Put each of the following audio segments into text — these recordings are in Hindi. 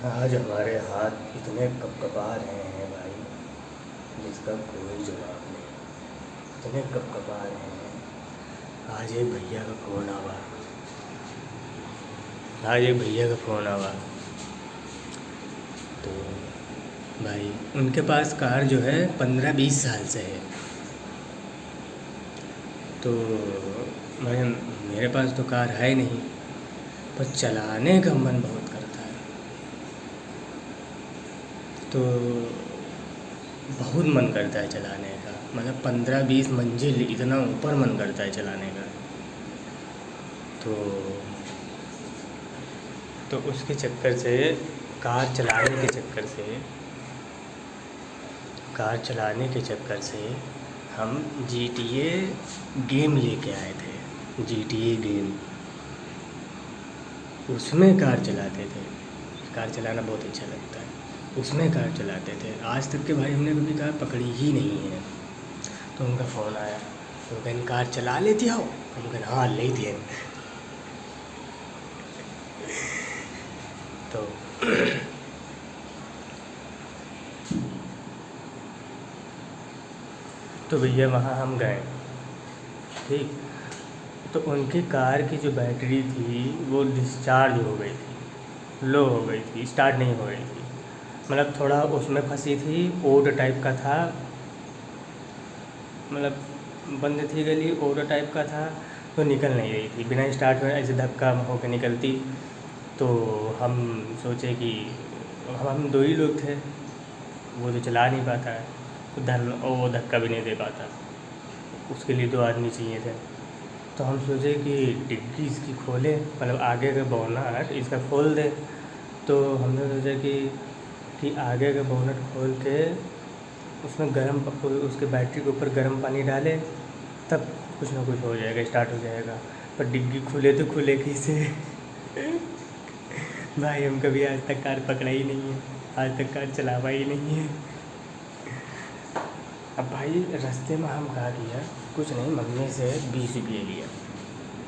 आज हमारे हाथ इतने कपकपा रहे हैं भाई, जिसका कोई जवाब नहीं। इतने कपकपा रहे हैं। आज एक भैया का फ़ोन आवा। तो भाई उनके पास कार जो है 15-20 साल से है। तो मैं मेरे पास तो कार है नहीं, पर चलाने का मन बहुत करता है। तो बहुत मन करता है चलाने का, मतलब 15-20 मंजिल इतना ऊपर मन करता है चलाने का। तो उसके चक्कर से कार चलाने के चक्कर से हम GTA गेम लेके आए थे। GTA गेम, उसमें कार चलाते थे। कार चलाना बहुत अच्छा लगता है, उसमें कार चलाते थे। आज तक के भाई हमने कभी कार पकड़ी ही नहीं है। तो उनका फ़ोन आया, तो कहने कार चला लेती हो? हम कहने हाँ लेती है। तो भैया वहाँ हम गए, ठीक। तो उनकी कार की जो बैटरी थी वो डिस्चार्ज हो गई थी, लो हो गई थी, स्टार्ट नहीं हो रही थी। मतलब थोड़ा उसमें फंसी थी, ओड टाइप का था, मतलब बंद थी गली, ओड टाइप का था। तो निकल नहीं रही थी, बिना स्टार्ट में ऐसे धक्का होकर निकलती। तो हम सोचे कि हम दो ही लोग थे, वो तो चला नहीं पाता है, तो वो धक्का भी नहीं दे पाता, उसके लिए 2 आदमी चाहिए थे। तो हम सोचे कि डिग्गी इसकी खोलें, मतलब आगे का बोनट इसका खोल दें। तो हमने सोचा कि आगे का बोनट खोल के उसमें उसके बैटरी के ऊपर गर्म पानी डालें, तब कुछ ना कुछ हो जाएगा, स्टार्ट हो जाएगा। पर डिग्गी खुले तो खुले कैसे? भाई हम कभी आज तक कार पकड़ा ही नहीं है, आज तक कार चलावा ही नहीं है। अब भाई रास्ते में हम कहा किया, कुछ नहीं, मम्मी से 20 रुपये लिया।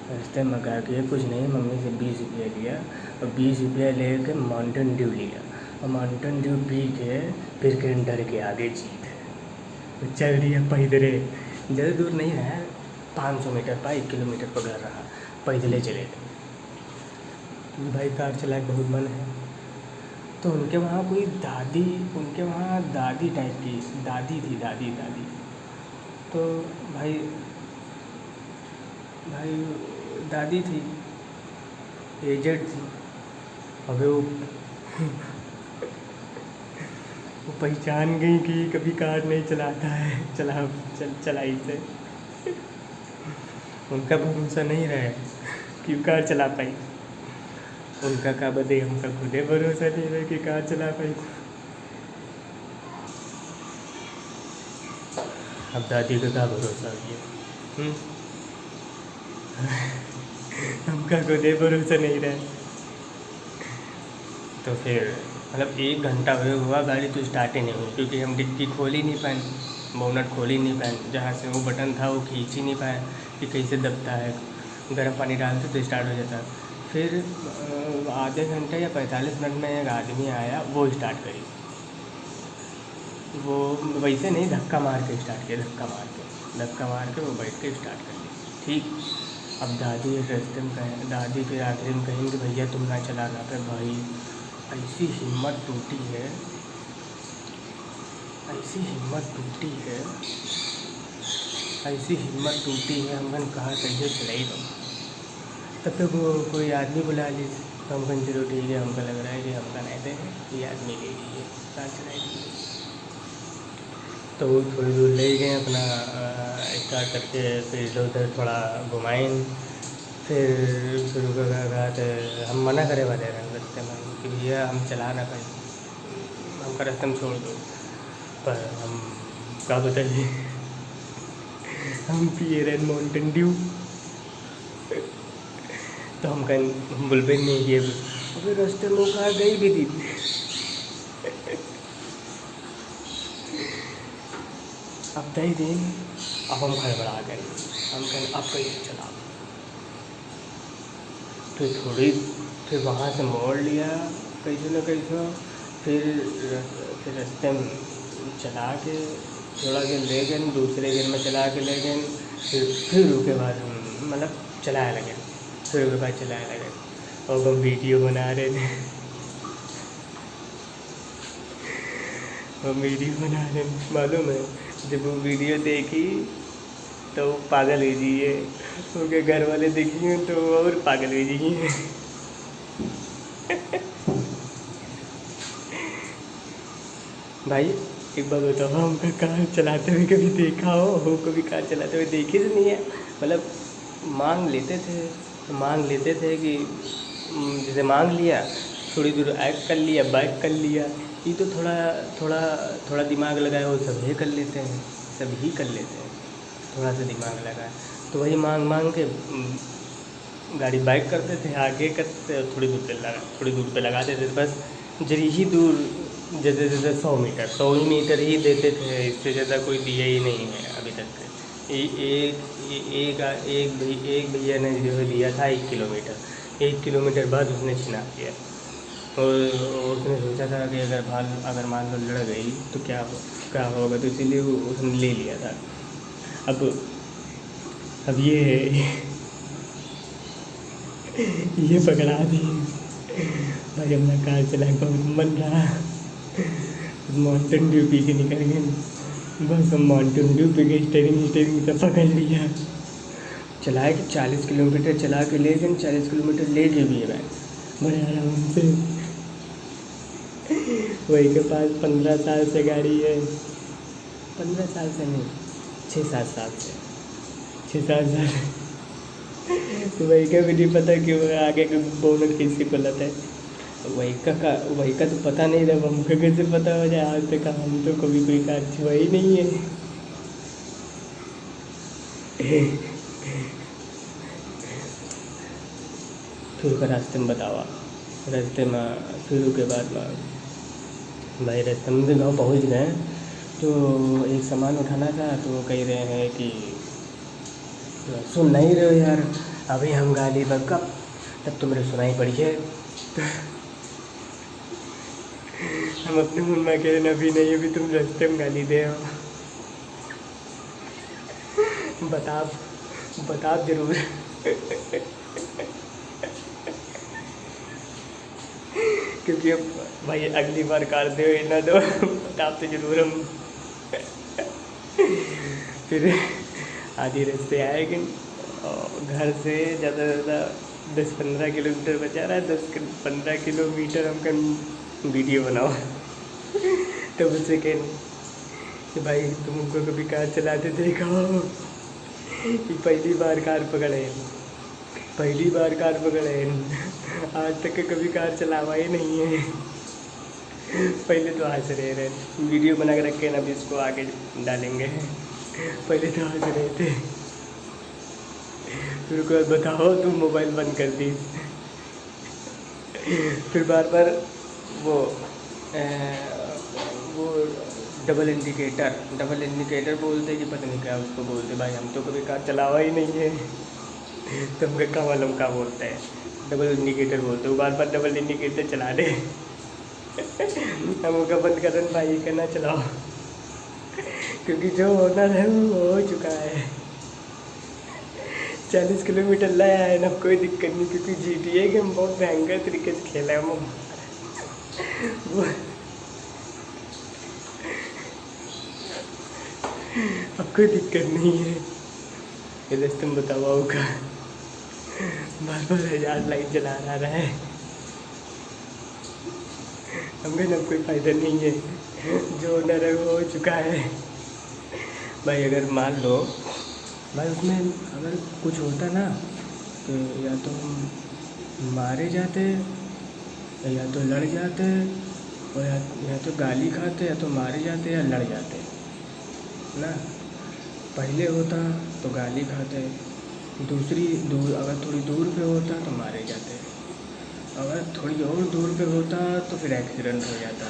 रास्ते में कहा किया, कुछ नहीं, मम्मी से 20 रुपये लिया और 20 रुपये ले के माउंटेन ड्यू लिया। और माउंटेन ड्यू पी के फिर कैंटर के आगे जीत है, तो चल दिया पैदले। ज़्यादा दूर नहीं रहा, 500 मीटर पर 1 किलोमीटर पर घर रहा, पैदले चले गए। तो भाई कार चला के बहुत मन है। तो उनके वहाँ दादी टाइप की दादी थी, दादी। तो भाई दादी थी, एजेड थी। अबे वो पहचान गई कि कभी कार नहीं चलाता है, चलाई से उनका भरोसा नहीं रहा कि कार चला पाई। उनका का बदे हमका खुदे भरोसा नहीं रहा कि कार चला पाई। अब दादी का भरोसा किया, हमका खुदे भरोसा नहीं रहा। तो फिर मतलब 1 घंटा हुआ गाड़ी तो स्टार्ट ही नहीं हुई, क्योंकि हम डिक्की खोल ही नहीं पाए, बोनट खोल ही नहीं पाए, जहाँ से वो बटन था वो खींच ही नहीं पाए कि कैसे दबता है। गर्म पानी डालते तो स्टार्ट हो जाता। फिर आधे घंटे या 45 मिनट में एक आदमी आया, वो स्टार्ट करी। वो वैसे नहीं, धक्का मार के स्टार्ट किया, धक्का मार के वो बैठ के स्टार्ट कर दी, ठीक। अब दादी रास्ते में कहें, दादी फिर आखिर में कहेंगे भैया तुम ना चलाना। फिर भाई ऐसी हिम्मत टूटी है, हम कहा कैसे चलाई तुम। तब तक वो कोई आदमी बुला ली, तो हम कहें चलो ठीक है, हमको लग रहा है कि हमका नहीं देंगे, ये आदमी ले लीजिए, कार चलाइए। तो थोड़ी दूर ले गए अपना, स्टार्ट करके फिर इधर उधर थोड़ा घुमाएँ। फिर कहा तो हम मना करे वाले रहे रास्ते में कि भैया हम चला ना पाए, हमका रास्ते में छोड़ दो। पर हम क्या बताइए, हम पिए रहे माउंटेन ड्यू। तो हम बुलबे नहीं किए, अभी रास्ते में कहा गई भी दीदी। अब दे दिन, अब हम गड़बड़ा गए, हम कहें अब कैसे चला। फिर वहाँ से मोड़ लिया, कैसे न कैसे फिर रास्ते में चला के थोड़ा देर ले गए, दूसरे गेयर में चला के ले गए, फिर उसके बाद हम मतलब चलाए लगे, फिर उसके बाद चलाए लगे और हम वीडियो बना रहे थे। हम वीडियो बना रहे मालूम है, जब वो वीडियो देखी तो पागल हो जाइए, उनके घर वाले देखिए तो और पागल हो जाइए। भाई एक बात बताओ, हमका कार चलाते हुए कभी देखा हो कभी कार चलाते हुए देखी तो नहीं है। मतलब मांग लेते थे कि जैसे मांग लिया, थोड़ी दूर ऐक कर लिया, बाइक कर लिया, ये तो थोड़ा दिमाग लगाया वो सब ही कर लेते हैं, थोड़ा सा दिमाग लगाया तो वही मांग के गाड़ी बाइक करते थे, आगे करते थोड़ी दूर पे लगाते थे बस, जरी ही दूर, जैसे 100 मीटर ही देते थे, इससे ज़्यादा कोई दिया ही नहीं है अभी तक। एक भैया ने जो है दिया था 1 किलोमीटर बाद उसने छिना दिया और उसने सोचा था कि अगर मान लो लड़ गई तो क्या होगा, तो इसीलिए उसने ले लिया था। अब ये पकड़ा दी भाई, अपना कार चला बहुत मन रहा, माउंटेन ड्यू पी के निकल गए, बस हम माउंटेन ड्यू पी के स्टेरिंग से पकड़ लिया, चलाए कि 40 किलोमीटर चला के ले गए, 40 किलोमीटर ले के भी है बड़े आराम से। वही के पास 15 साल से गाड़ी है, 15 साल से नहीं, 6-7 साल से, 6-7 साल। वही का भी नहीं पता कि वो आगे का बोनट किसी को लता है, वही का तो पता नहीं था, हमको कैसे पता हो जाए। आज तक हम तो कभी कोई कार छुआ ही नहीं है। फिर का रास्ते में बतावा, रास्ते में फिर के बाद भाई रास्ते में गाँव पहुँच गए तो एक सामान उठाना था, तो वो कह रहे हैं कि सुन नहीं रहे हो यार, अभी हम गाली बक्का तब तो मेरे सुनाई पड़ी है। हम अपने मन में कह रहे अभी नहीं, अभी तुम रास्ते में गाली दे हो। बता जरूर। क्योंकि अब भाई अगली बार कार दे ना दो, बता तो जरूर हम। फिर आधी रास्ते आएगी और घर से ज़्यादा 10-15 किलोमीटर बचा रहा है, 10-15 किलोमीटर हम वीडियो बनाओ। तो मुझसे कह कि भाई तुमको कभी कार चलाते देखा हो कि पहली बार कार पकड़े, आज तक कभी कार चलावा ही नहीं है। पहले तो हंस रहे वीडियो बना के रखे ना, अभी इसको आगे डालेंगे। पहले तो हंस रहे थे, फिर को बताओ तुम मोबाइल बंद कर दी। फिर बार वो डबल इंडिकेटर बोलते कि पता नहीं क्या उसको बोलते, भाई हम तो कभी कार चलावा ही नहीं है, तुम क्या मालूम क्या बोलते हैं, डबल इंडिकेटर बोलते, वो बार डबल इंडिकेटर चला दे। हम का बंद कर भाई करना चलाओ, क्योंकि जो होना है वो हो चुका है। 40 किलोमीटर लाया है ना, कोई दिक्कत नहीं, क्योंकि GTA गेम बहुत भयंकर तरीके से खेला है वो। अब कोई दिक्कत नहीं है। ये तुम बताओ होगा, बार 1000 लाइट जला रहा है, हमें ना कोई फ़ायदा नहीं है, जो न रहे वो हो चुका है। भाई अगर मान लो भाई उसमें अगर कुछ होता ना, तो या तो हम मारे जाते, या तो लड़ जाते, और या तो गाली खाते, या तो मारे जाते या लड़ जाते ना। पहले होता तो गाली खाते, अगर थोड़ी दूर पे होता तो मारे जाते, अगर थोड़ी और दूर पे होता तो फिर एक्सीडेंट हो जाता।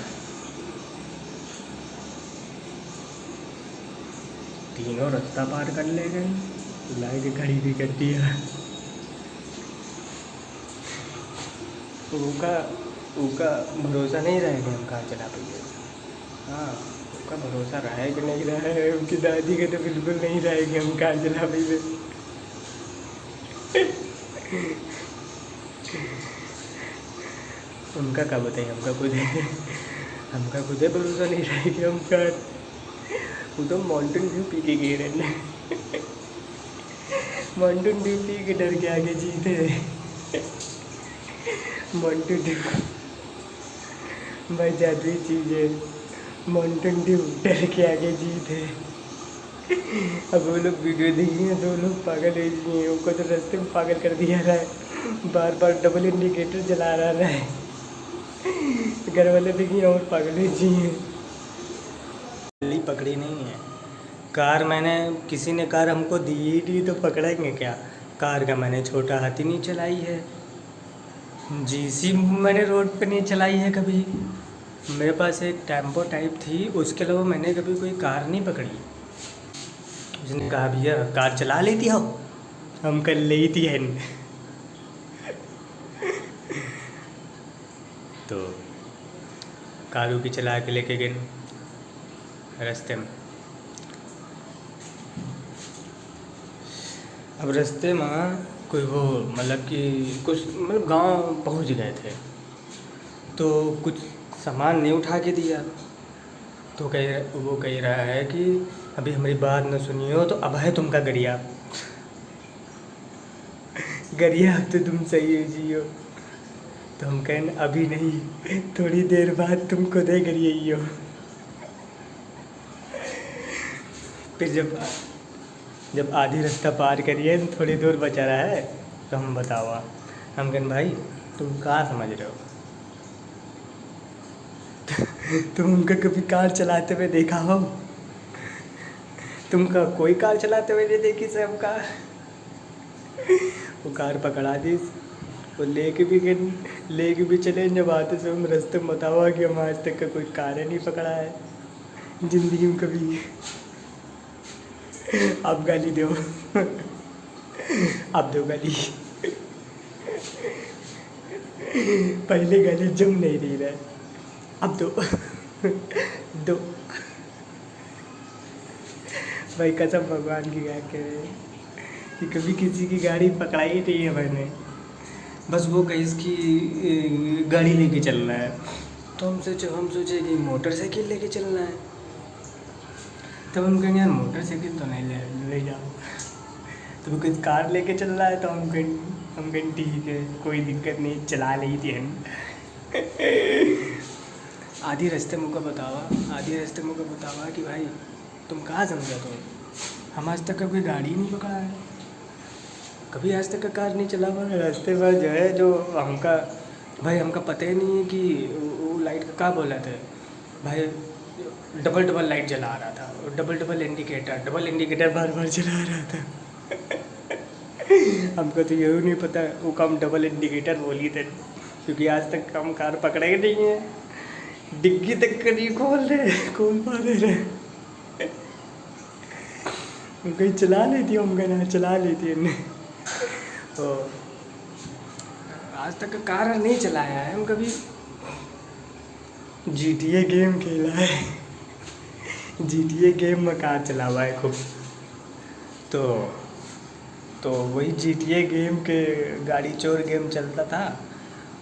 तीनों रास्ता पार कर ले गए, लाइट खड़ी भी कर दिया। उनका उनका भरोसा नहीं रहे कि हम कार चला पाइए। हाँ, उनका भरोसा रहा है कि नहीं रहा है, उनकी दादी का तो बिल्कुल नहीं रहा है कि हम कार चला पाइए। उनका क्या बताइए, हमका खुद ही भरोसा नहीं रहा है कि हम कार, वो तो माउंटेन ड्यू पी के गए रहने। माउंटेन ड्यू पी के डर के आगे जीते। माउंटेन ड्यू भाई जादुई चीज़ है। माउंटेन ड्यू डर के आगे जीते। अब वो लोग वीडियो देखेंगे तो वो लोग पागल हो जाएंगे। उनको तो रास्ते में पागल कर दिया रहा है, बार बार डबल इंडिकेटर जला रहा है। घर वाले देखेंगे और पागल हो जाएंगे। पकड़ी नहीं है कार, मैंने किसी ने कार हमको दी ही नहीं तो पकड़ेंगे क्या। कार का मैंने छोटा हाथी नहीं चलाई है, जीसी मैंने रोड पे नहीं चलाई है कभी। मेरे पास एक टेम्पो टाइप थी, उसके अलावा मैंने कभी कोई कार नहीं पकड़ी। उसने कहा भैया कार चला लेती हो, हम कर लेती है। तो कारू की चला के लेके गए रास्ते में। अब रास्ते में कोई वो मतलब कि कुछ मतलब गांव पहुंच गए थे, तो कुछ सामान नहीं उठा के दिया। तो वो कह रहा है कि अभी हमारी बात न सुनी हो तो अब है तुमका गरिया। गरिया अब तो तुम सही हो जियो। तो हम कहें अभी नहीं, थोड़ी देर बाद तुम खुद ही गरिया हो। फिर जब आधी रास्ता पार करिए, थोड़ी दूर बचा रहा है, तो हम बताओ। हम कहन भाई तुम कहाँ समझ रहे हो। तुम उनका कभी कार चलाते हुए देखा हो? तुमका कोई कार चलाते हुए नहीं देखी सब कार। वो कार पकड़ा दी, वो लेके भी चले। जब आते से हम रास्ते में बताओ कि हम आज तक का कोई कार नहीं पकड़ा है ज़िंदगी में कभी। आप गाली दो, आप दो गाली। पहले गाली जम नहीं रही है, अब दो। दो भाई कसम भगवान की गा के कि कभी किसी की गाड़ी पकड़ाई नहीं है मैंने। बस वो कहीं इसकी गाड़ी लेके चलना है, तो हम सोचे कि मोटरसाइकिल लेके चलना है। तब हम कहेंगे यार मोटरसाइकिल तो नहीं ले जाओ। तो वो कुछ कार लेके चल रहा है, तो हम कहें ठीक है कोई दिक्कत नहीं, चला ली थी हम। आधी रास्ते मुझको बतावा कि भाई तुम कहाँ समझा। तो हम आज तक कभी गाड़ी नहीं पकड़ा है, कभी आज तक का कार नहीं चला हुआ। रास्ते पर जो है जो हमका पता ही नहीं है कि वो लाइट का क्या बोला था भाई। डबल लाइट जला रहा था, और डबल इंडिकेटर बार बार जला रहा था। हमको तो यही नहीं पता वो काम डबल इंडिकेटर बोली थे, क्योंकि आज तक हम कार पकड़े ही नहीं है। डिग्गी तक का नहीं खोल पा रहे। कहीं चला लेती हम कहना चला लेती है। तो आज तक का कार नहीं चलाया है हम कभी। GTA गेम खेला है, GTA गेम में कार चला हुआ है खूब। तो वही GTA गेम के गाड़ी चोर गेम चलता था,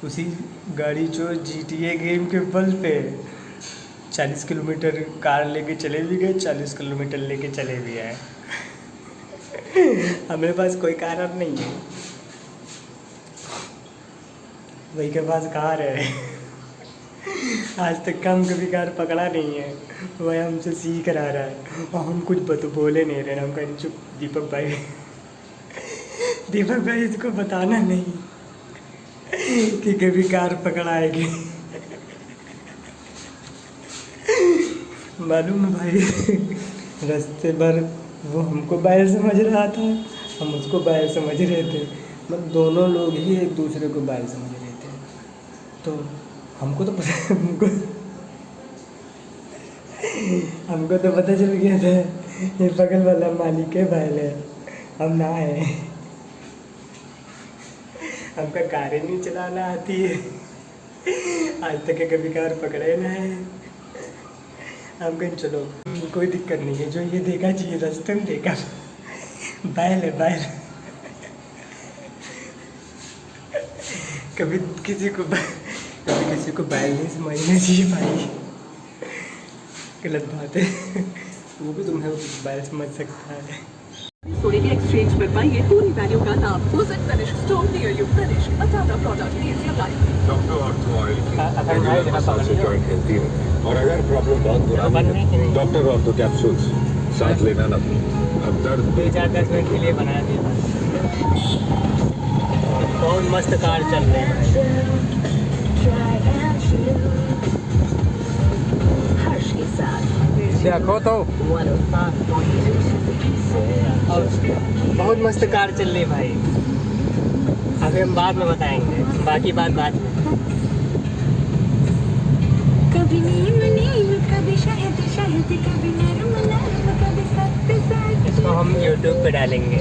उसी गाड़ी चोर GTA गेम के बल पे 40 किलोमीटर कार लेके चले भी गए, 40 किलोमीटर लेके चले भी आए। हमारे पास कोई कार अब नहीं है, वही के पास कार है। आज तक का हम कभी कार पकड़ा नहीं है, वह हमसे सीख रहा है। और हम कुछ बोले नहीं रहे। हम कहें चुप दीपक भाई इसको बताना नहीं कि कभी कार पकड़ाएगी। मालूम है भाई, रास्ते पर वो हमको बैल समझ रहा था, हम उसको बैल समझ रहे थे। मतलब दोनों लोग ही एक दूसरे को बैल समझ रहे थे। तो हमको तो पता चल गया था ये बगल वाला मालिक के बैल है, हम ना है। हमका कारें नहीं चलाना आती है, आज तक के कभी कार पकड़े ना है। हम कहीं चलो, कोई दिक्कत नहीं है, जो ये देखा चाहिए रास्ते में देखा, बैल है बैल। कभी किसी को बैल नहीं समझना चाहिए भाई, गलत बात है। वो भी तुम्हें बैल समझ सकता है। सोने के एक्सचेंज पर पाइए पूरी वैल्यू का नाम visit Tanishq store near you. Tanishq अटाटा product lease your life. Doctor ortho oil की से जॉइंट हेल्थी है, और अगर प्रॉब्लम बहुत पुरानी है डॉक्टर ऑर्थो कैप्सूल्स साथ लेना ना। अब दर्द 2-4-10 मिनट के लिए बना दिया। बहुत मस्त कार चल रही है। देखो तो बहुत मस्त कार चल रही है भाई। अभी हम बाद में बताएंगे, बाकी बात बाद में। कभी नीम नीम कभी शहद शहद कभी नरम नरम कभी सख्त सख्त। इसको हम YouTube पे डालेंगे।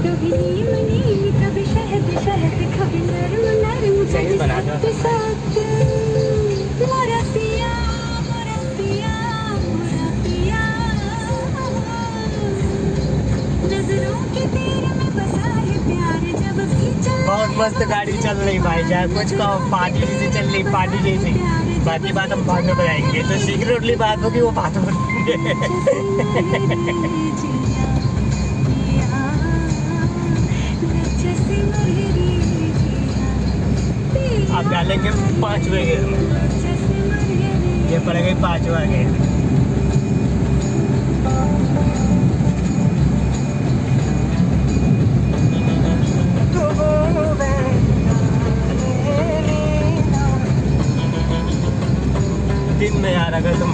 कभी नीम नीम कभी शहद शहद कभी नरम नरम सही कभी बना दो। सख्त सख्त। मोरा पिया मोरा पिया मोरा पिया, नजरों के तीर में बसा है प्यार जब भी चल। बहुत मस्त गाड़ी चल रही भाई, चाहे कुछ कहो, पार्टी जैसे चल रही, पार्टी जैसी। बाकी बात हम बाद में बताएंगे। तो सीक्रेटली बात होगी, वो बात होगी। आप डालेंगे 5वें गेयर में, ये पड़ेगा 5वां गेयर। दिन में यार, अगर तुम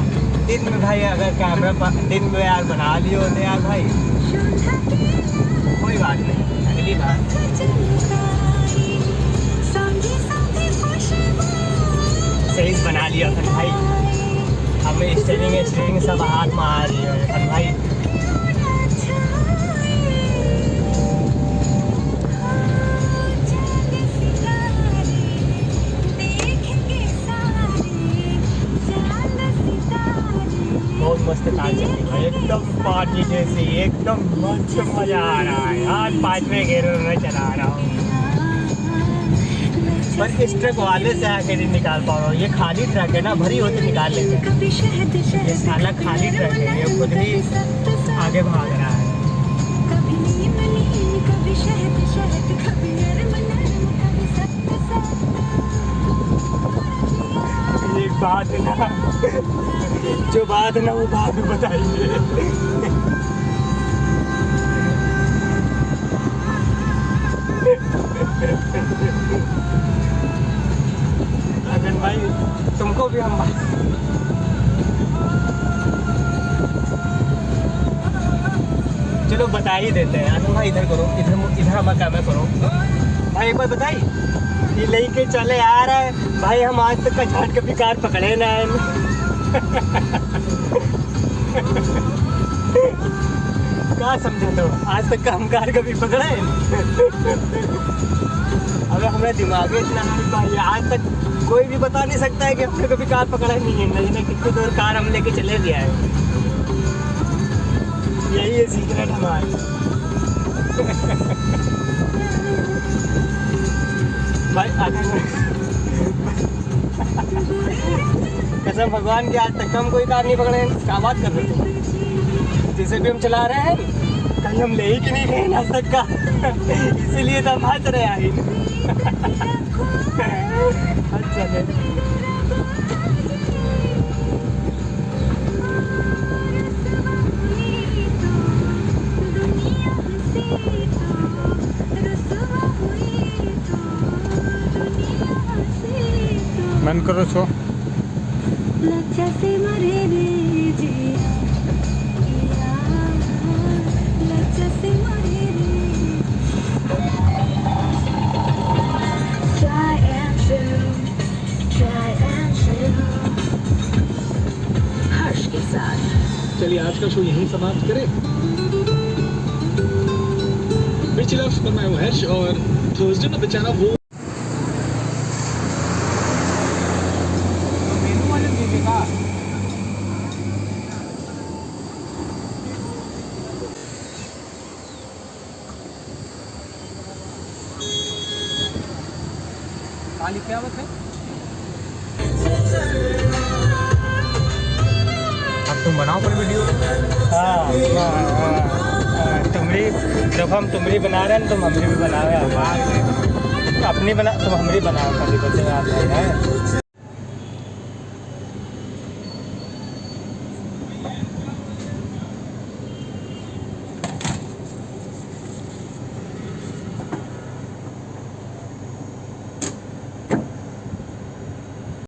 दिन में भाई अगर कैमरा दिन में यार बना लियो तो यार भाई कोई बात नहीं, अगली बार सही से बना लिया अपन भाई। हमें स्टेरिंग सब हाथ में आ रही है अपन भाई। बहुत मस्त कार चल रही है, एकदम पार्टी जैसी, एकदम मस्त मजा आ रहा है। आज 5वें गेयर में मैं चला रहा हूँ, पर इस ट्रक वाले से आके नहीं निकाल पा रहा हूँ। ये खाली ट्रक है ना, भरी होती निकाल लेते हैं। ये साला खाली ट्रक है, ये खुद ही आगे भाग रहा है। एक बात है ना, जो बात है ना वो बात बताइए। अगर भाई तुमको भी हम चलो बता ही देते हैं। अनु भाई इधर करो, इधर हमारा काम है, करो भाई। एक बार बताई, ये लेके चले आ रहा है भाई। हम आज तक का झाट कभी कार पकड़े ना है। क्या समझे तो, आज तक का हम कार कभी पकड़े। अगर हमारा दिमाग इतना है भाई, आज तक कोई भी बता नहीं सकता है कि हमने कभी कार पकड़ा नहीं है। नहीं कितनी दूर कार हम लेके चले गया है। यही है सीक्रेट हमारा। भाई कसम भगवान की, आज तक हम कोई कार नहीं पकड़े। क्या बात कर रहे थे, जिसे भी हम चला रहे हैं कहीं हम ले ही कि नहीं गए आज तक का। इसीलिए तो हम हंस रहे हैं। अच्छा मन करो छो चलिए आज का शो यहीं समाप्त करें। मिर्ची लव्स पर मैं हूं हर्ष, और थर्सडे में बेचारा वो काली क्यावत है। अब तुम बनाओ पर वीडियो। तुमरी जब हम तुमरी बना रहे हैं तुम हमरी भी बना रहे हैं, अपनी बना तुम हमरी बनाओ कभी बच्चे है।